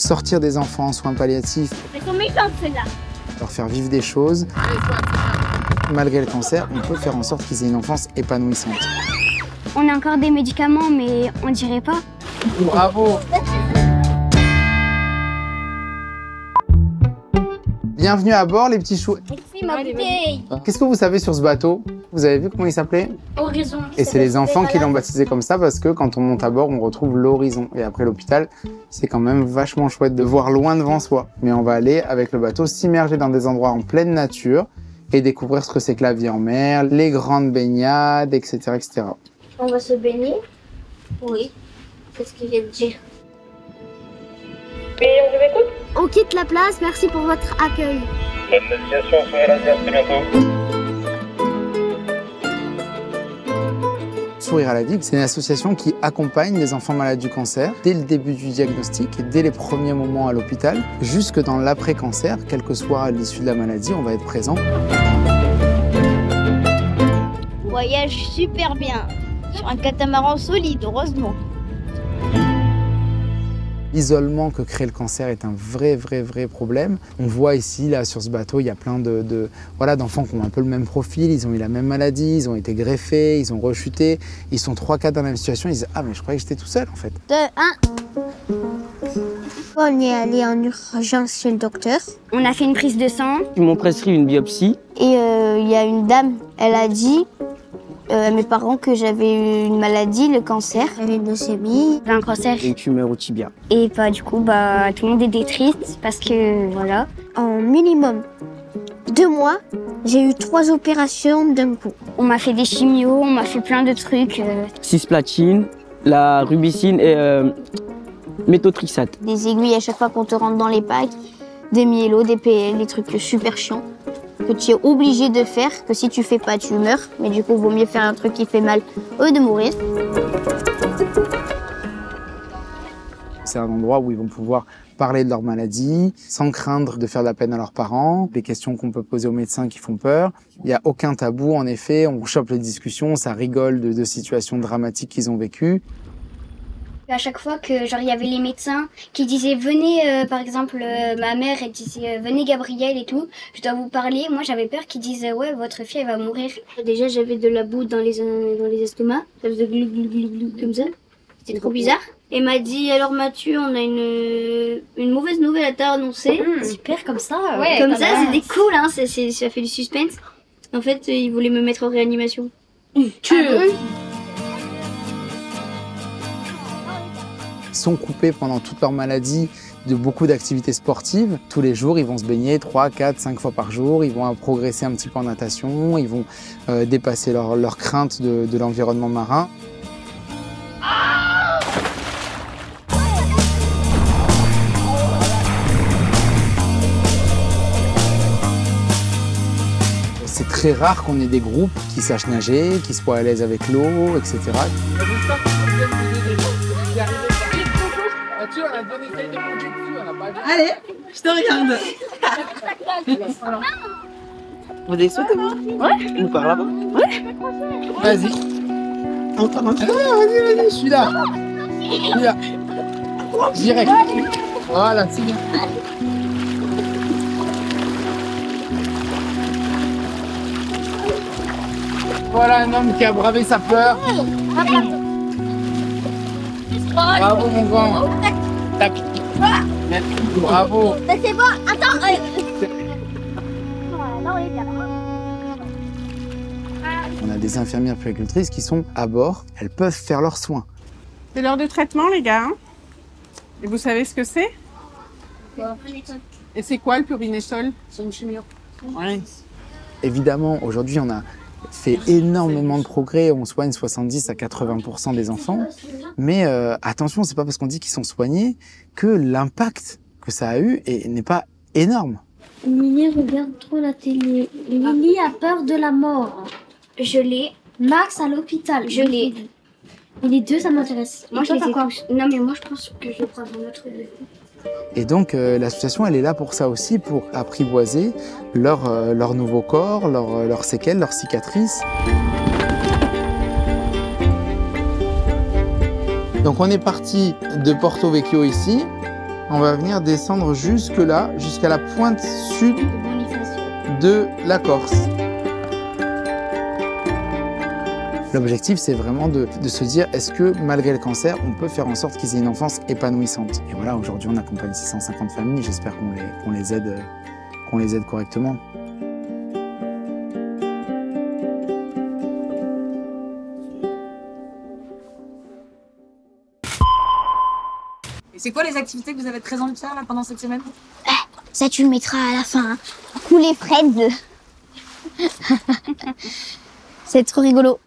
sortir des enfants en soins palliatifs, Elles sont méchantes, celles-là. leur faire vivre des choses. Malgré le cancer, on peut faire en sorte qu'ils aient une enfance épanouissante. On a encore des médicaments, mais on dirait pas. Bravo! Bienvenue à bord, les petits choux. Merci ma bouteille. Qu'est-ce que vous savez sur ce bateau? Vous avez vu comment il s'appelait? Horizon. Et c'est les enfants qui l'ont baptisé comme ça parce que quand on monte à bord, on retrouve l'horizon. Et après l'hôpital, c'est quand même vachement chouette de voir loin devant soi. Mais on va aller, avec le bateau, s'immerger dans des endroits en pleine nature et découvrir ce que c'est que la vie en mer, les grandes baignades, etc., etc. On va se baigner? Oui. C'est ce qu'il vient de dire. Je m'écoute. On quitte la place, merci pour votre accueil. Bonne navigation, soyez à la très bientôt. Sourire à la vie, c'est une association qui accompagne les enfants malades du cancer dès le début du diagnostic et dès les premiers moments à l'hôpital, jusque dans l'après-cancer, quelle que soit l'issue de la maladie, on va être présent. Voyage super bien. Sur un catamaran solide, heureusement. L'isolement que crée le cancer est un vrai problème. On voit ici, là, sur ce bateau, il y a plein d'enfants qui ont un peu le même profil, ils ont eu la même maladie, ils ont été greffés, ils ont rechuté, ils sont 3-4 dans la même situation, ils disent « Ah, mais je croyais que j'étais tout seul, en fait. » 2, 1. On est allé en urgence chez le docteur. On a fait une prise de sang. Ils m'ont prescrit une biopsie. Et il y a une dame, elle a dit à mes parents que j'avais une maladie, le cancer. J'avais une leucémie. J'ai un cancer. Une tumeur au tibia. Et du coup, tout le monde était triste parce que, voilà. En minimum 2 mois, j'ai eu 3 opérations d'un coup. On m'a fait des chimios, on m'a fait plein de trucs. Cisplatine, la rubicine et méthotrexate. Des aiguilles à chaque fois qu'on te rentre dans les packs, des myélos, des PL, des trucs super chiants que tu es obligé de faire, que si tu fais pas, tu meurs. Mais du coup, il vaut mieux faire un truc qui fait mal au lieu de mourir. C'est un endroit où ils vont pouvoir parler de leur maladie, sans craindre de faire de la peine à leurs parents, des questions qu'on peut poser aux médecins qui font peur. Il n'y a aucun tabou, en effet, on chope les discussions, ça rigole de situations dramatiques qu'ils ont vécues. À chaque fois que il y avait les médecins qui disaient venez, par exemple ma mère elle disait venez Gabrielle et tout, je dois vous parler. Moi j'avais peur qu'ils disent ouais votre fille elle va mourir. Déjà j'avais de la boue dans les estomacs, ça faisait glou glou glou glou comme ça. C'était trop bizarre. Et m'a dit alors Mathieu on a une mauvaise nouvelle à t'annoncer. Super comme ça. Ouais, comme ça c'était cool hein, ça fait du suspense. En fait ils voulaient me mettre en réanimation. Ils sont coupés pendant toute leur maladie de beaucoup d'activités sportives. Tous les jours, ils vont se baigner 3, 4, 5 fois par jour. Ils vont progresser un petit peu en natation. Ils vont dépasser leur crainte de l'environnement marin. C'est très rare qu'on ait des groupes qui sachent nager, qui soient à l'aise avec l'eau, etc. Allez, je te regarde. Vous avez sauté moi? Ouais. Ou par là-bas? Ouais. Vas-y. Encore un peu. Vas-y, je suis là. Je suis là. Direct. Voilà, c'est bien. Voilà un homme qui a bravé sa peur. Bravo mon grand. Tac. Bravo. C'est bon, attends. On a des infirmières puéricultrices qui sont à bord. Elles peuvent faire leurs soins. C'est l'heure de traitement les gars. Et vous savez ce que c'est? Et c'est quoi le purinétol? C'est une chimio. Oui. Évidemment, aujourd'hui, on a fait énormément de progrès. On soigne 70 à 80% des enfants. Mais attention, c'est pas parce qu'on dit qu'ils sont soignés que l'impact que ça a eu n'est pas énorme. Lily regarde trop la télé. Lily a peur de la mort. Je l'ai. Max à l'hôpital. Je l'ai. Et les deux, ça m'intéresse. Moi, je les ai tous. Non, mais moi, je pense que je vais prendre un autre. Et donc, l'association, elle est là pour ça aussi, pour apprivoiser leur nouveau corps, leurs séquelles, leurs cicatrices. Donc, on est parti de Porto Vecchio ici. On va venir descendre jusque là, jusqu'à la pointe sud de la Corse. L'objectif, c'est vraiment de se dire, est-ce que malgré le cancer, on peut faire en sorte qu'ils aient une enfance épanouissante? Et voilà, aujourd'hui, on accompagne 650 familles. J'espère qu'on les aide correctement. Et c'est quoi les activités que vous avez très envie de faire là, pendant cette semaine? Ça, tu le mettras à la fin. Hein. Couler Fred. C'est trop rigolo.